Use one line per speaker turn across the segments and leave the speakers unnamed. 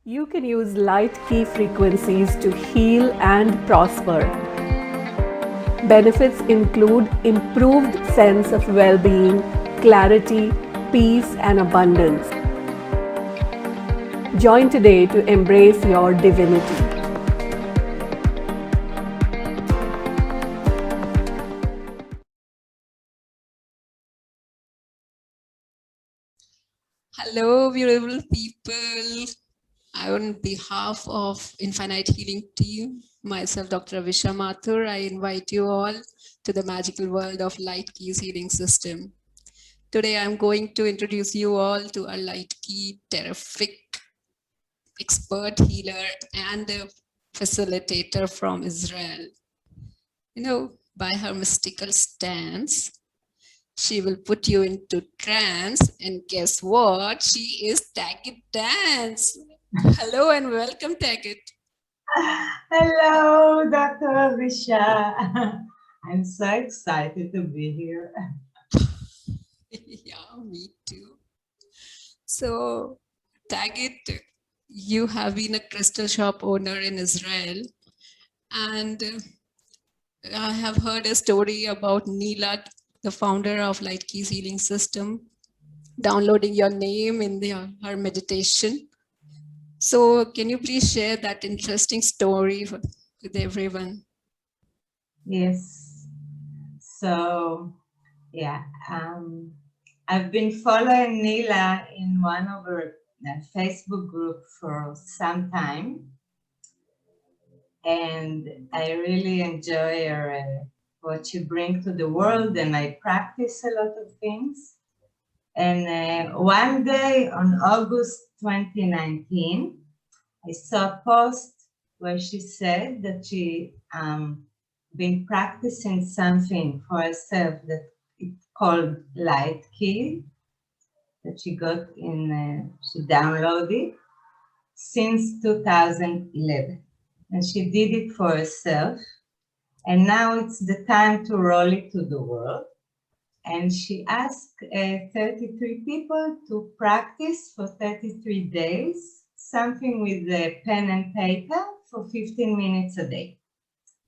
You can use light key frequencies to heal and prosper. Benefits include improved sense of well-being, clarity, peace, and abundance. Join today to embrace your divinity.
Hello, beautiful people. On behalf of Infinite Healing Team, myself, Dr. Avisha Mathur, I invite you all to the magical world of Light Keys Healing System. Today, I'm going to introduce you all to a Light Key terrific expert healer and a facilitator from Israel. You know, by her mystical stance, she will put you into trance, and guess what? She is Tagit Dance. Hello and welcome, Tagit.
Hello, Dr. Avisha. I'm so excited to be here.
Yeah, me too. So, Tagit, you have been a crystal shop owner in Israel, and I have heard a story about נילה, the founder of Light Keys Healing System, downloading your name in her meditation. So can you please share that interesting story with everyone?
Yes. So, yeah, I've been following נילה in one of her Facebook group for some time. And I really enjoy her, what she brings to the world, and I practice a lot of things. And one day on August 2019, I saw a post where she said that she been practicing something for herself that it's called Light Key, that she got in, she downloaded since 2011. And she did it for herself. And now it's the time to roll it to the world. And she asked 33 people to practice for 33 days, something with a pen and paper for 15 minutes a day.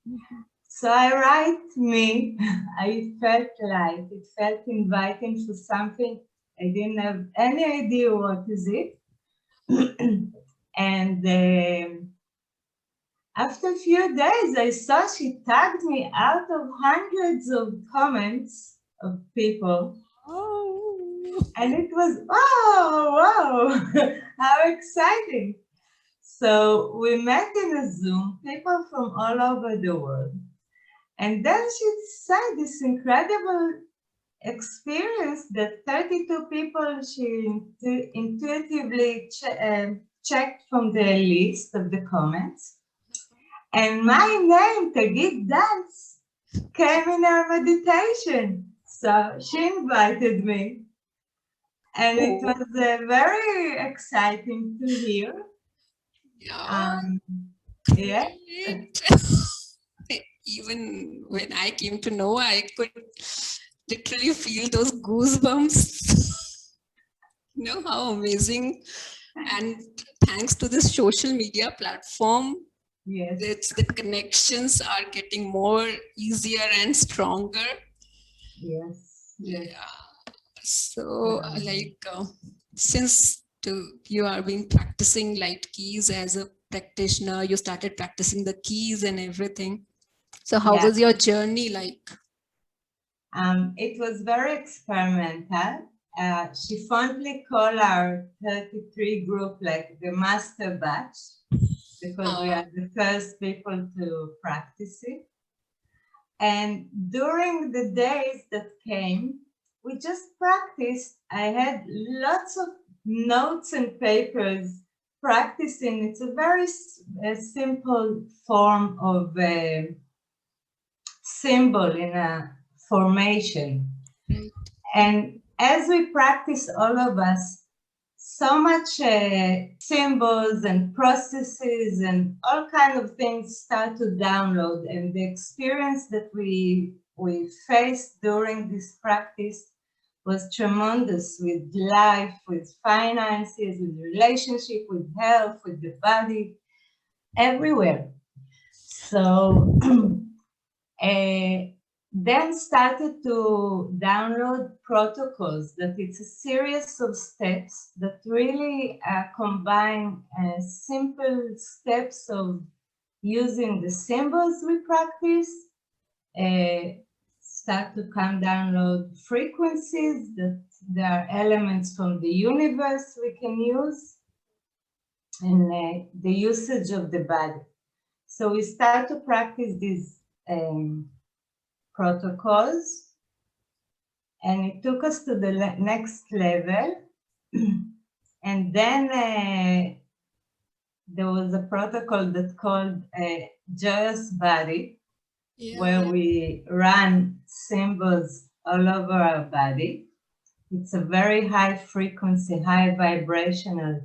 Mm-hmm. So I write me, I felt like it felt inviting for something. I didn't have any idea what is it. And after a few days, I saw she tagged me out of hundreds of comments of people. Oh. And it was, wow, how exciting. So we met in a Zoom, people from all over the world. And then she said this incredible experience that 32 people she intuitively checked from the list of the comments. And my name, Tagit Dance, came in our meditation. So she invited me. And it was very exciting to hear.
Yeah. Even when I came to know, I could literally feel those goosebumps. You know how amazing. And thanks to this social media platform, yes, the connections are getting more easier and stronger.
Yes.
Yeah. So since you are been practicing light keys as a practitioner, you started practicing the keys and everything. So how was your journey like?
It was very experimental. She fondly called our 33 group like the master batch, because we are the first people to practice it. And during the days that came, we just practiced. I had lots of notes and papers practicing. It's a very simple form of symbol in a formation. And as we practice, all of us, so much symbols and processes and all kinds of things start to download, and the experience that we faced during this practice was tremendous with life, with finances, with relationship, with health, with the body, everywhere. So then started to download protocols, that it's a series of steps that really combine simple steps of using the symbols we practice, start to come download frequencies, that there are elements from the universe we can use, and the usage of the body. So we start to practice these protocols, and it took us to the next level. And then there was a protocol that's called Joyous Body, where we run symbols all over our body. It's a very high frequency, high vibrational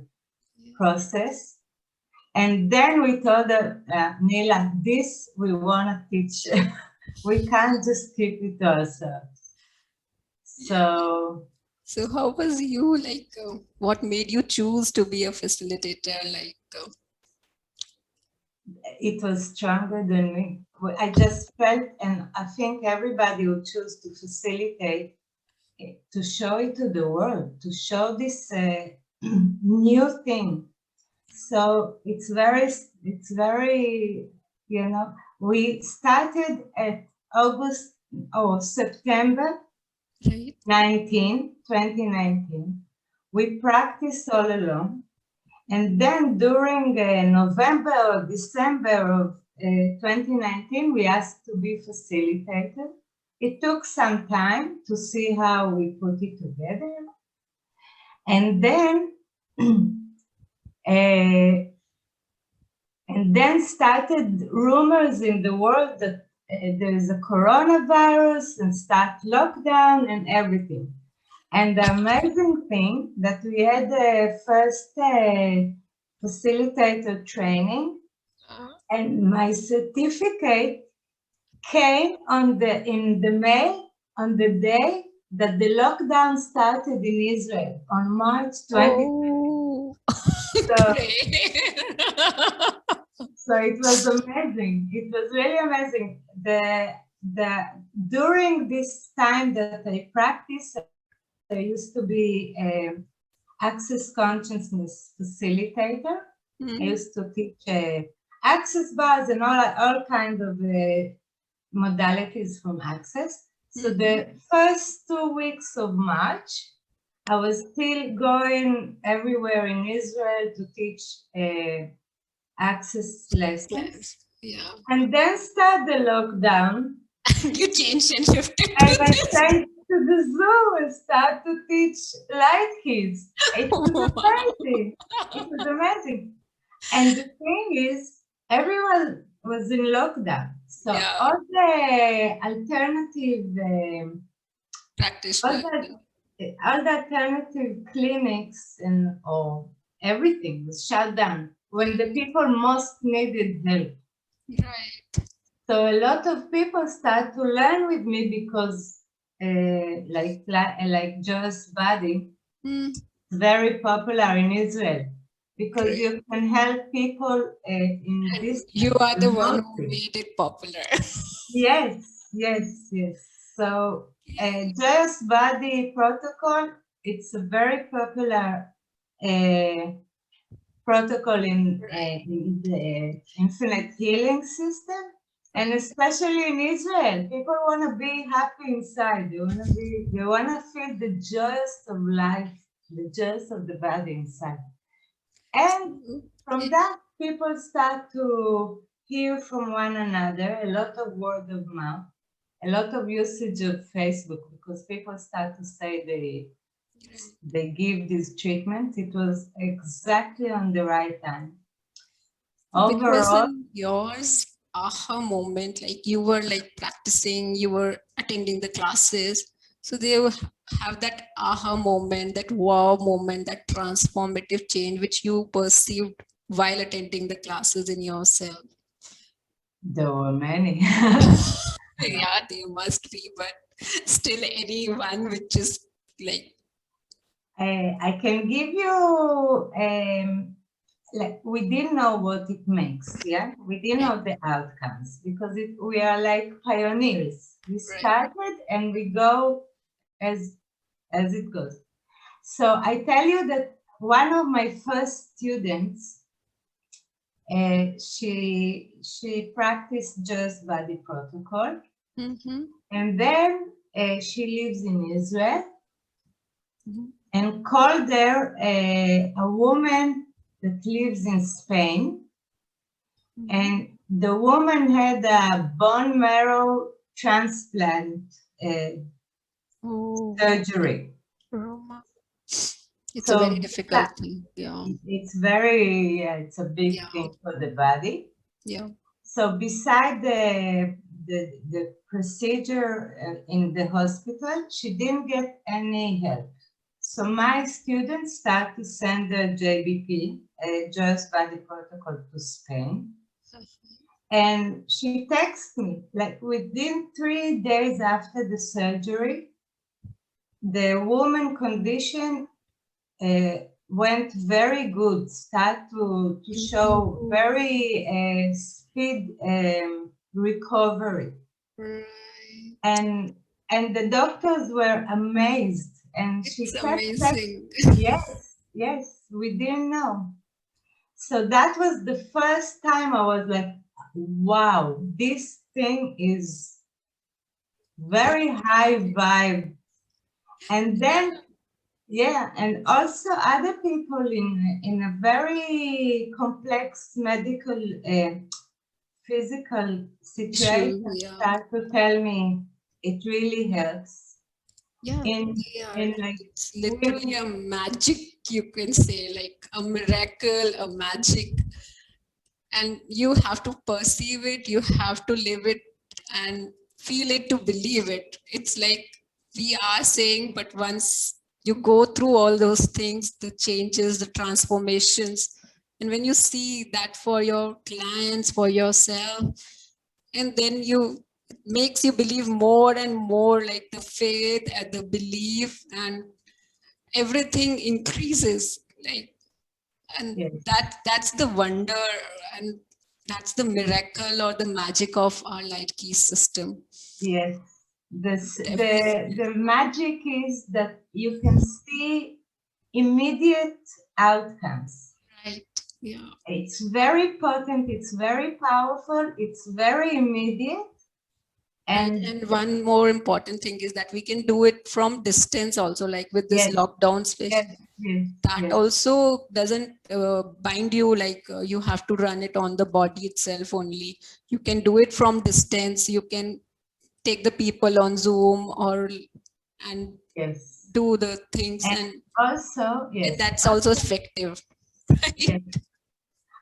process. And then we told her, נילה, this we want to teach. We can't just keep it to ourselves. So
how was you, like, what made you choose to be a facilitator? Like,
it was stronger than me. I just felt, and I think everybody would choose to facilitate, to show it to the world, to show this new thing. So it's very, you know, we started at September 2019. We practiced all along. And then during November or December of 2019, we asked to be facilitated. It took some time to see how we put it together. And then started rumors in the world that there is a coronavirus and start lockdown and everything. And the amazing thing that we had the first facilitator training, and my certificate came in the mail on the day that the lockdown started in Israel on March 20th.
oh,
So it was amazing. It was really amazing. During this time that I practiced, I used to be an access consciousness facilitator. I used to teach access bars and all kinds of modalities from access. So the first 2 weeks of March, I was still going everywhere in Israel to teach access lessons.
Yeah.
And then start the lockdown.
You changed and shifted.
And I changed to the Zoom and start to teach light kids. It was amazing. It was amazing. And the thing is, everyone was in lockdown. So all the alternative
practitioners,
all the alternative clinics and everything was shut down when the people most needed help.
Right.
So a lot of people start to learn with me because like Joyous Body, very popular in Israel, because you can help people in this.
You are the one who made it popular.
Yes. So Joyous Body protocol, it's a very popular protocol in the infinite healing system. And especially in Israel, people want to be happy inside. They want to feel the joys of life, the joys of the body inside. And from that, people start to hear from one another, a lot of word of mouth, a lot of usage of Facebook, because people start to say they give this treatment. It was exactly on the right time.
Overall, yours aha moment, like you were like practicing, you were attending the classes, so they have that aha moment, that wow moment, that transformative change which you perceived while attending the classes in yourself.
There were many.
Yeah, they must be, but still anyone which is Like,
I can give you, like, we didn't know what it makes, yeah? We didn't know the outcomes because we are like pioneers. We started and we go as it goes. So I tell you that one of my first students, she practiced just body protocol. And then she lives in Israel. And called there a woman that lives in Spain. And the woman had a bone marrow transplant surgery.
It's a very difficult thing. Yeah.
It's very, it's a big thing for the body.
Yeah.
So beside the procedure in the hospital, she didn't get any help. So my students start to send the JBP, just body protocol, to Spain. And she texts me, like within 3 days after the surgery, the woman condition went very good, start to show very speed recovery. And the doctors were amazed. And she kept
amazing.
Yes, we didn't know. So that was the first time I was like, wow, this thing is very high vibe. And then, and also other people in a very complex medical, physical situation start to tell me it really helps.
It's literally a magic, you can say, like a miracle, a magic. And you have to perceive it, you have to live it and feel it to believe it. It's like we are saying, but once you go through all those things, the changes, the transformations, and when you see that for your clients, for yourself, and then it makes you believe more and more, like the faith and the belief, and everything increases, like, and that's the wonder, and that's the miracle or the magic of our light key system.
Yes, the magic is that you can see immediate outcomes.
Right. Yeah.
It's very potent, it's very powerful, it's very immediate.
And one more important thing is that we can do it from distance also, like with this lockdown space. That also doesn't bind you, like you have to run it on the body itself only. You can do it from distance. You can take the people on Zoom and do the things. And
also,
that's also effective. Right?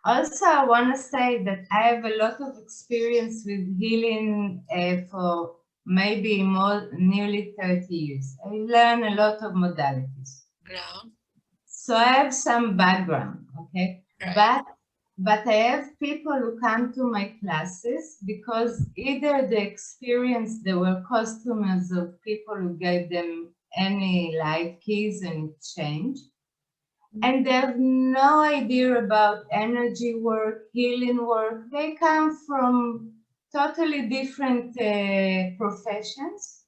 Also, I want to say that I have a lot of experience with healing for maybe nearly 30 years. I learned a lot of modalities. So I have some background, okay? Right. But I have people who come to my classes because either they experienced, they were customers of people who gave them any light keys and it changed. And they have no idea about energy work, healing work. They come from totally different professions.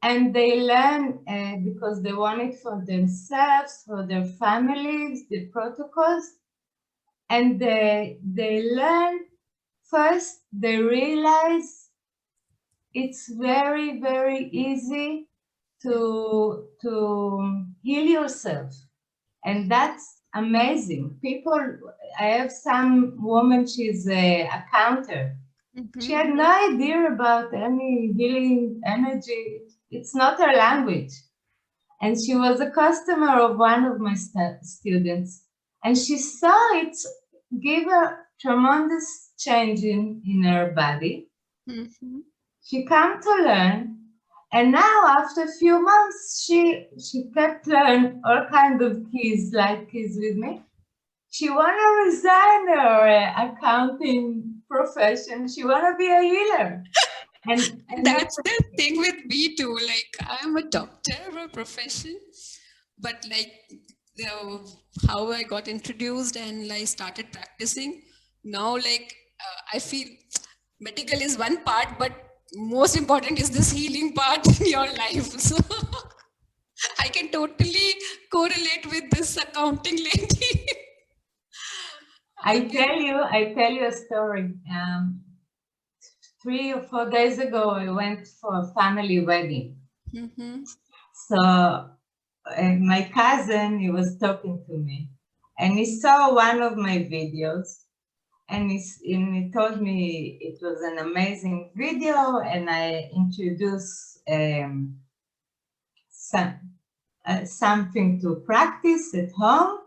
And they learn because they want it for themselves, for their families, the protocols. And they learn first, they realize it's very, very easy to heal yourself. And that's amazing. People, I have some woman, she's a counter. She had no idea about any healing energy. It's not her language. And she was a customer of one of my students. And she saw it give a tremendous change in her body. She came to learn. And now, after a few months, she kept learning all kinds of keys, like keys with me. She want to resign her accounting profession. She want to be a healer. And
That's the thing with me too. Like, I'm a doctor by profession, but like how I got introduced and I started practicing. Now, like, I feel medical is one part, but most important is this healing part in your life. So I can totally correlate with this accounting lady.
I tell you a story. 3 or 4 days ago, I went for a family wedding.
Mm-hmm.
So my cousin, he was talking to me, and he saw one of my videos, and he told me it was an amazing video, and I introduced something to practice at home.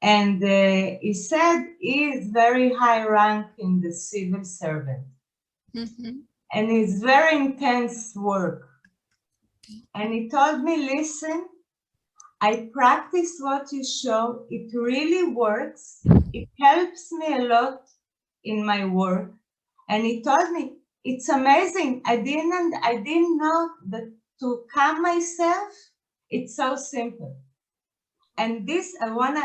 And he said he is very high rank in the civil servant.
Mm-hmm.
And it's very intense work. And he told me, listen, I practice what you show. It really works. It helps me a lot in my work. And he told me, it's amazing. I didn't know that to calm myself, it's so simple. And this, I want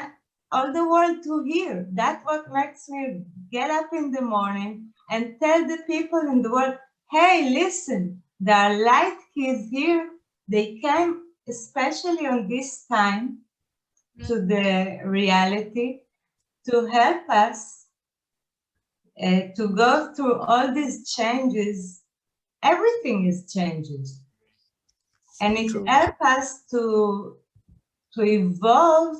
all the world to hear. That's what makes me get up in the morning and tell the people in the world, hey, listen, there are light kids here. They came especially on this time to the reality to help us to go through all these changes. Everything is changes. And it helps us to evolve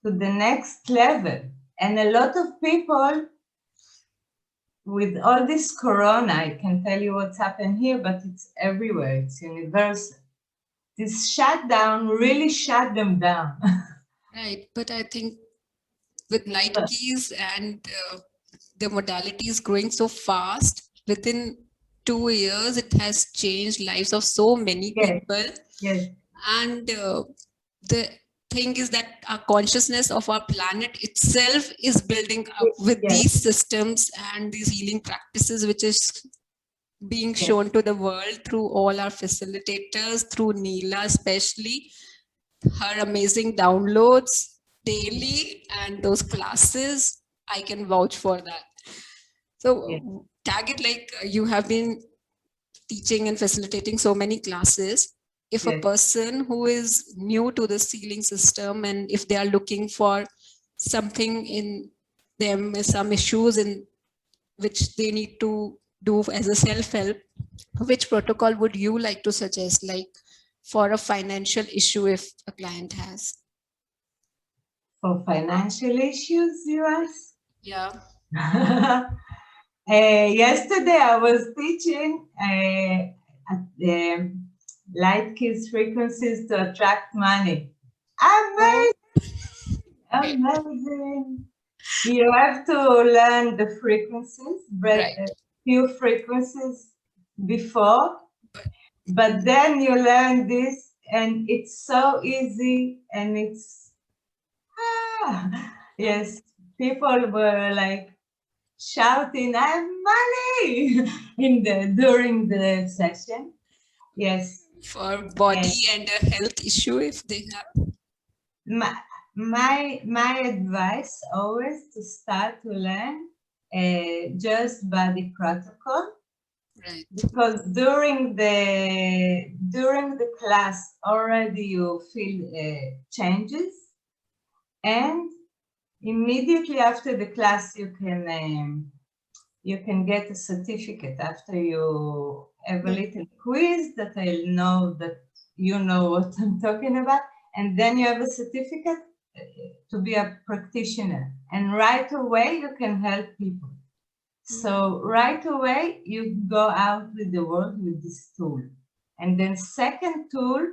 to the next level. And a lot of people with all this corona, I can tell you what's happened here, but it's everywhere, it's universal. This shutdown really shut them down.
Right, but I think with light keys and the modalities growing so fast, within 2 years, it has changed lives of so many people.
Yes.
And the thing is that our consciousness of our planet itself is building up with these systems and these healing practices, which is being shown to the world through all our facilitators, through נילה especially, her amazing downloads daily and those classes. I can vouch for that. So Tagit, like you have been teaching and facilitating so many classes. If a person who is new to the healing system and if they are looking for something in them, some issues in which they need to do as a self-help, which protocol would you like to suggest, like for a financial issue if a client has?
For financial issues, you ask?
Yeah.
Yesterday I was teaching at the light keys frequencies to attract money. Amazing! Amazing! You have to learn the frequencies, a few frequencies before, but then you learn this and it's so easy and it's, yes, people were like shouting, I have money during the session. Yes.
For body and a health issue if they have.
My advice always to start to learn just body protocol.
Right.
Because during the class already you feel changes, and immediately after the class you can get a certificate after you have a little quiz that I'll know that you know what I'm talking about, and then you have a certificate to be a practitioner, and right away you can help people. So right away you go out with the world with this tool. And then second tool,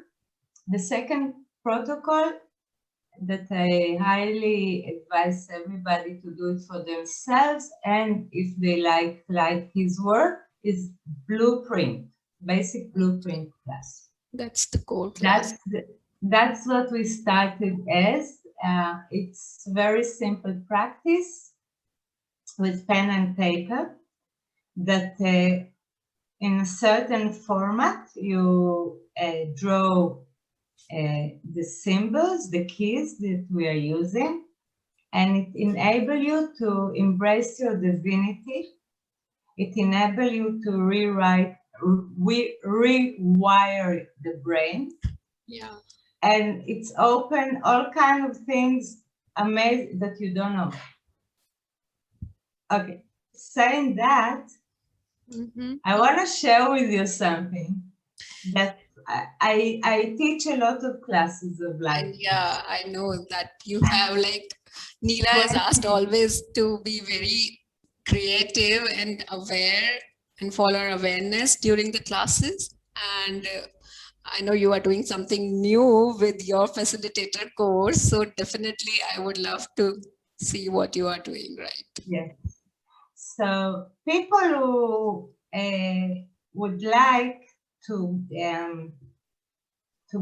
the second protocol that I highly advise everybody to do it for themselves, and if they like his work, is blueprint, basic blueprint class.
That's the core class.
That's what we started as. It's very simple practice with pen and paper that in a certain format. You draw the symbols, the keys that we are using, and it enables you to embrace your divinity. It enables you to rewire the brain.
Yeah.
And it's open all kinds of things amazing that you don't know. Okay, saying that, I want to share with you something that I teach a lot of classes of life.
And yeah, I know that you have, like, נילה is asked always to be very creative and aware and follow awareness during the classes. And I know you are doing something new with your facilitator course. So definitely I would love to see what you are doing, right?
Yes. So people who would like to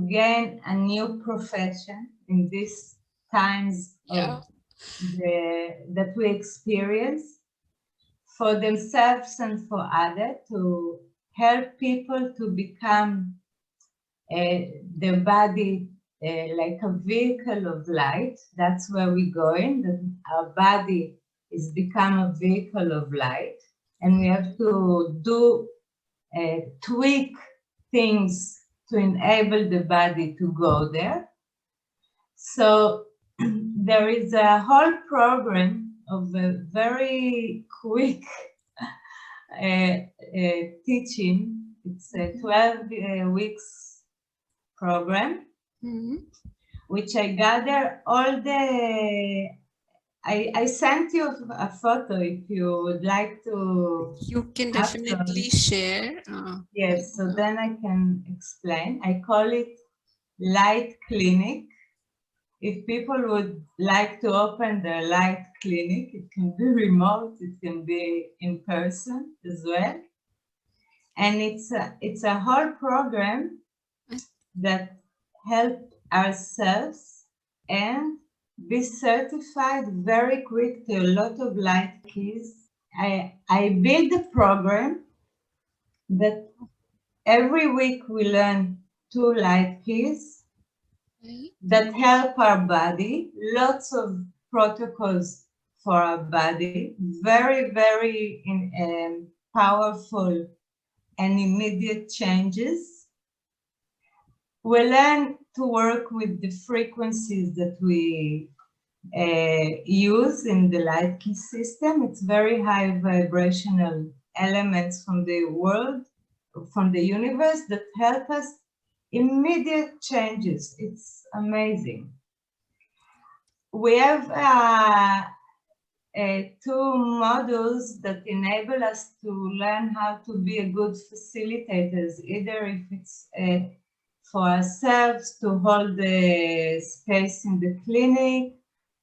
gain a new profession in these times that we experience, for themselves and for others, to help people to become their body like a vehicle of light. That's where we're going, that our body is become a vehicle of light, and we have to do tweak things to enable the body to go there. So there is a whole program of a very quick teaching. It's a 12 weeks program, which I gather all the... I sent you a photo if you would like to.
You can definitely share.
Yes, so then I can explain. I call it Light Clinic. If people would like to open their light clinic, it can be remote, it can be in person as well. And it's a whole program that helps ourselves and be certified very quick to a lot of light keys. I build a program that every week we learn 2 light keys that help our body, lots of protocols for our body, very, very powerful and immediate changes. We learn to work with the frequencies that we use in the light key system. It's very high vibrational elements from the world, from the universe, that help us immediate changes. It's amazing. We have 2 modules that enable us to learn how to be a good facilitators, either if it's for ourselves to hold the space in the clinic,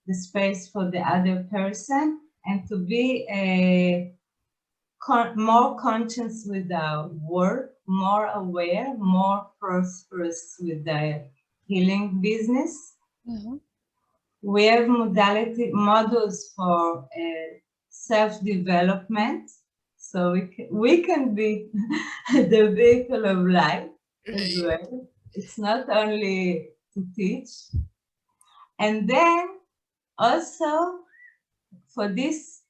the space for the other person, and to be more conscious with our work, more aware, more prosperous with the healing business. We have modules for self-development, so we can be the vehicle of life as well. It's not only to teach. And then also for this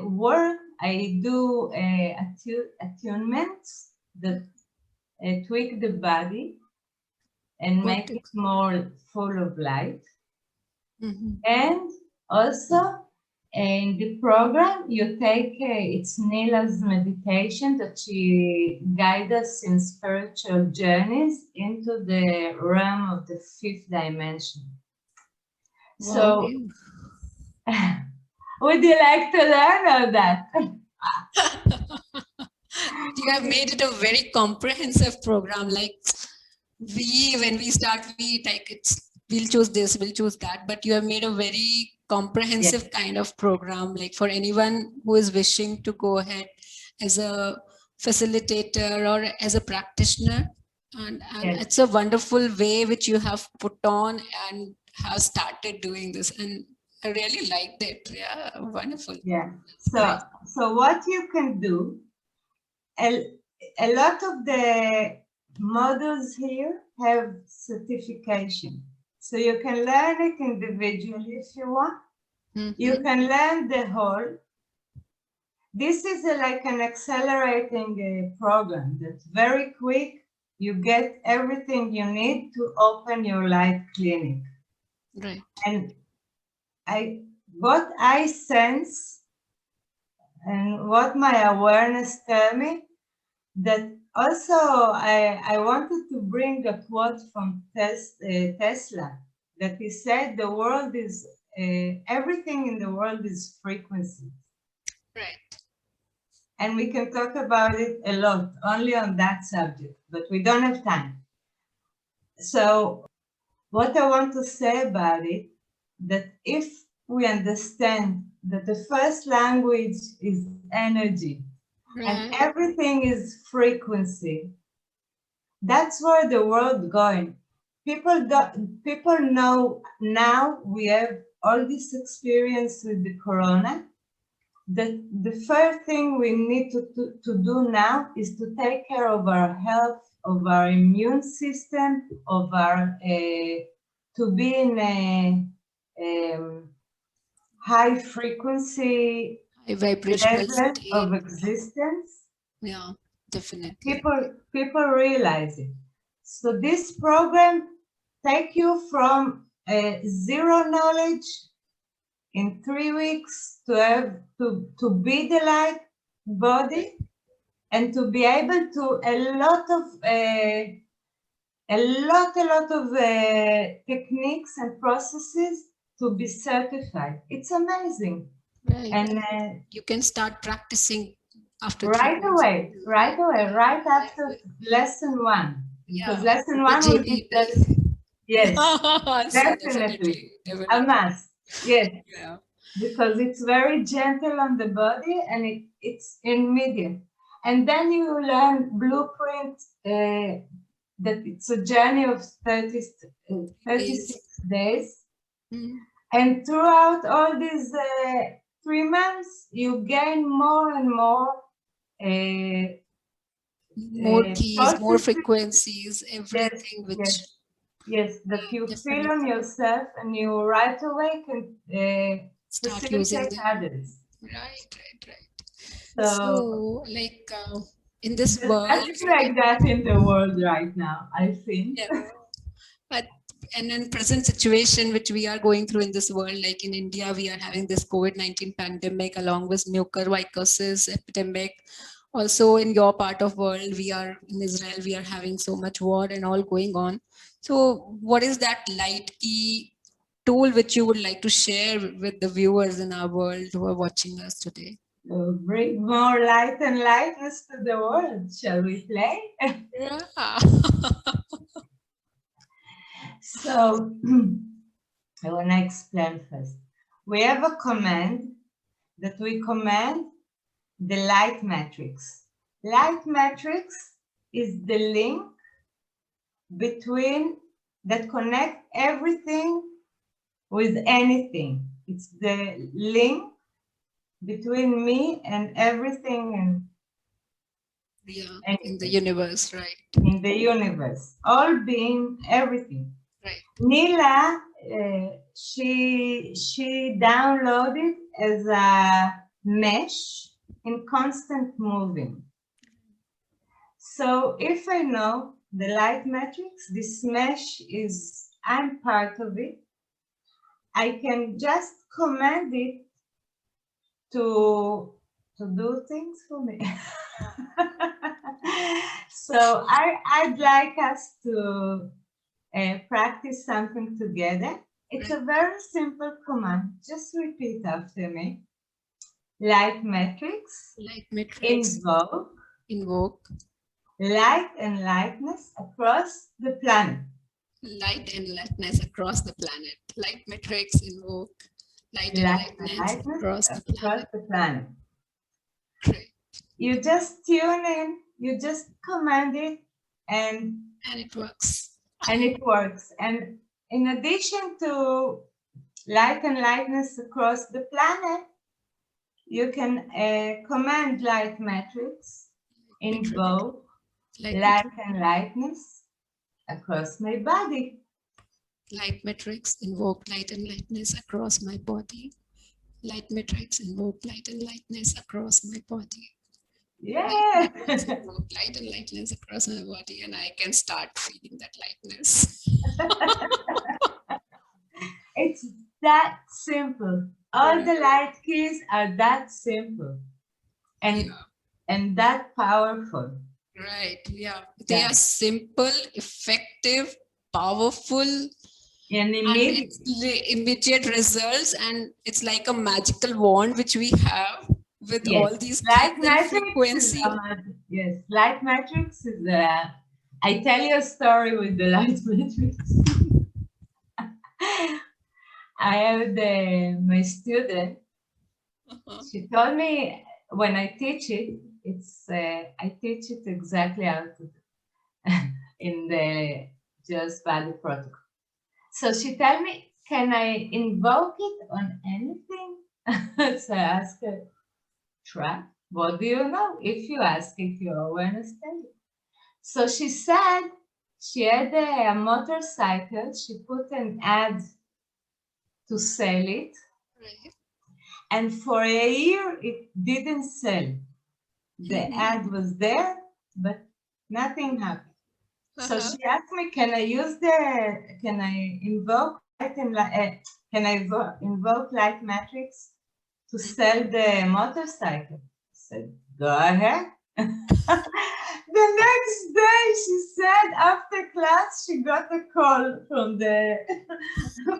work, I do attunements that tweak the body and make it more full of light. And also in the program, you take, it's Nila's meditation that she guides us in spiritual journeys into the realm of the 5th dimension. So, would you like to learn all that?
You have made it a very comprehensive program. Like when we start, we'll choose this, we'll choose that, but you have made a very comprehensive kind of program, like for anyone who is wishing to go ahead as a facilitator or as a practitioner. And it's a wonderful way which you have put on and have started doing this. And I really liked it. Yeah, wonderful.
Yeah. So what you can do a lot of the modules here have certification. So you can learn it individually if you want. You can learn the whole. This is like an accelerating program that's very quick. You get everything you need to open your light clinic.
Right.
And what I sense and what my awareness tell me, that also I wanted to bring a quote from Tesla, that he said the world is, everything in the world is frequency.
Right.
And we can talk about it a lot, only on that subject, but we don't have time. So what I want to say about it, that if we understand that the first language is energy, and everything is frequency, that's where the world going. People know now we have all this experience with the corona, that the first thing we need to do now is to take care of our health, of our immune system, of our, to be in a high frequency level of existence.
Yeah, definitely.
People realize it. So this program take you from zero knowledge in 3 weeks to have to be the light body, and to be able to a lot of techniques and processes to be certified. It's amazing.
Right.
And
you can start practicing after
right away, right after lesson 1. Because lesson 1 will be just, yes, definitely a must. Yes,
yeah.
Because it's very gentle on the body and it's immediate. And then you learn blueprint, that it's a journey of 36 days. And throughout all these 3 months, you gain more and more
keys, more frequencies, everything which...
Yes, that you feel on yourself and you right away can
start using them.
Others.
Right.
So
like in this world...
It's like that in the world right now, I think.
Yeah. But and in present situation which we are going through in this world, like in India, we are having this COVID-19 pandemic along with mucormycosis epidemic. Also in your part of world, we are in Israel, we are having so much war and all going on. So what is that light key tool which you would like to share with the viewers in our world who are watching us today?
Bring more light and lightness to the world. Shall we play?
Yeah.
So I want to explain first. We have a command that we command the light matrix. Light matrix is the link between that connect everything with anything. It's the link between me and everything and
in the universe, right?
In the universe, all being, everything.
Right.
נילה, she downloaded as a mesh in constant moving. So if I know the light matrix, this mesh is, I'm part of it, I can just command it to do things for me. So I'd like us to practice something together. It's a very simple command. Just repeat after me. Light matrix.
Light matrix.
Invoke. Light and lightness across the planet.
Light and lightness across the planet. Light matrix invoke. Light and lightness across the planet. Great.
You just tune in, you just command it, and
it works.
And it works. And in addition to light and lightness across the planet, you can command light matrix invoke
Light
light and lightness across my body.
Light matrix, invoke light and lightness across my body. Light matrix, invoke light and lightness across my body.
Yeah.
Invoke light and lightness across my body, and I can start feeling that lightness.
It's that simple. All the light keys are that simple and that powerful.
Right, yeah. They are simple, effective, powerful,
And
immediate results, and it's like a magical wand which we have with all these
light matrix
frequency.
Yes, light matrix is I tell you a story with the light matrix. I had my student, she told me when I teach it, I teach it exactly how to in the just body protocol. So she told me, can I invoke it on anything? So I asked her, try. What do you know? If you ask it, your awareness tells you. So she said she had a motorcycle. She put an ad to sell it.
Right.
And for a year, it didn't sell. The ad was there, but nothing happened. So she asked me, can I invoke light matrix to sell the motorcycle? I said, go ahead. The next day, she said, after class, she got a call from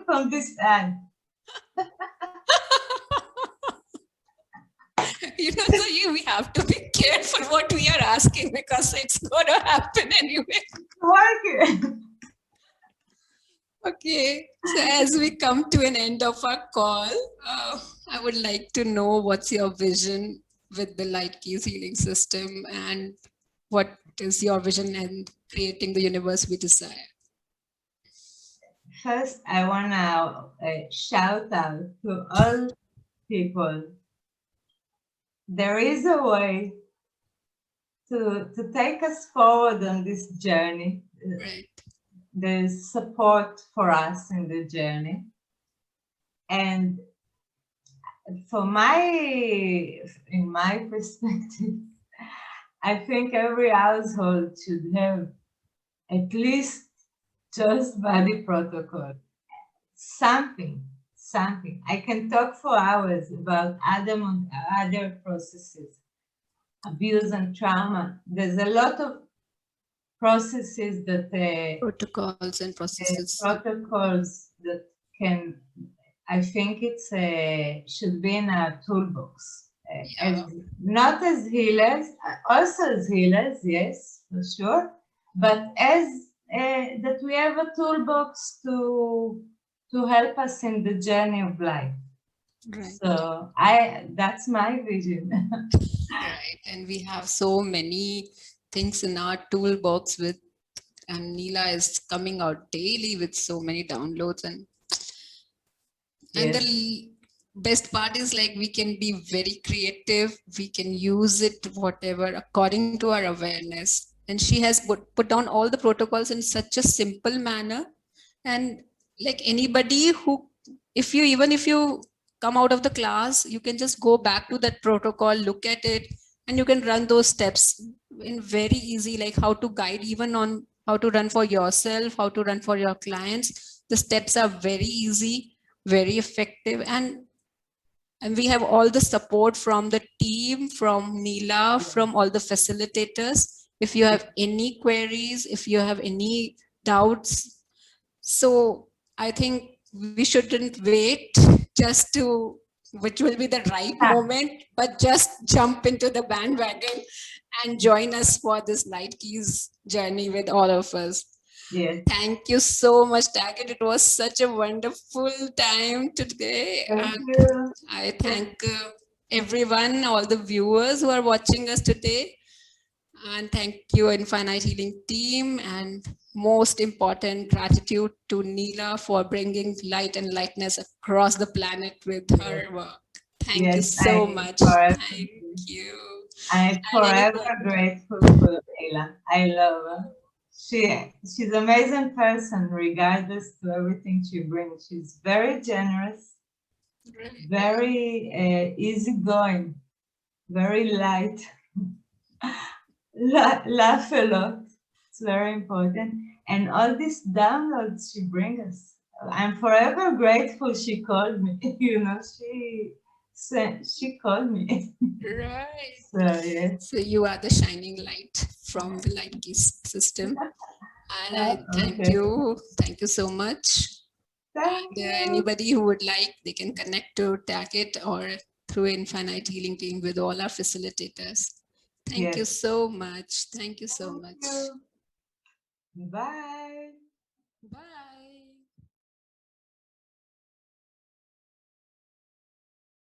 from this ad.
You know, so we have to be careful what we are asking, because it's going to happen anyway. Okay, so as we come to an end of our call, I would like to know what's your vision with the Light Keys healing system, and what is your vision in creating the universe we desire?
First, I want to shout out to all people. There is a way to take us forward on this journey.
Right.
There's support for us in the journey. And in my perspective, I think every household should have at least just body protocol. Something. I can talk for hours about other processes, abuse and trauma. There's a lot of processes that
Protocols and processes.
Protocols that can, I think should be in our toolbox. Not as healers, also as healers, yes, for sure, but as that we have a toolbox to help us in the journey of life.
Right.
So that's my vision.
Right, and we have so many things in our toolbox and Neela is coming out daily with so many downloads, and the best part is, like, we can be very creative, we can use it whatever according to our awareness, and she has put down all the protocols in such a simple manner, and like anybody who, if you come out of the class, you can just go back to that protocol, look at it, and you can run those steps in very easy, like how to guide even on how to run for yourself, how to run for your clients. The steps are very easy, very effective, and we have all the support from the team, from Neela, from all the facilitators. If you have any queries, if you have any doubts, so I think we shouldn't wait just to which will be the right moment, but just jump into the bandwagon and join us for this Light Keys journey with all of us.
Yes.
Thank you so much, Tagit. It was such a wonderful time today.
Thank you.
I thank everyone, all the viewers who are watching us today. And thank you, Infinite Healing team, and most important, gratitude to Neela for bringing light and lightness across the planet with her work. Thank you so much. Thank you.
I'm forever grateful for Layla. I love her. She's an amazing person, regardless to everything she brings. She's very generous, very easygoing, very light, laugh a lot. It's very important. And all these downloads she brings us. I'm forever grateful she called me. You know, she called me.
Right.
So, yes.
So you are the shining light from the light key system. And I thank you. Thank you so much.
Thank
And
you.
anybody who would like, they can connect to Tagit or through Infinite Healing Team with all our facilitators. Thank you so much. Thank you so much.
Bye.
Bye.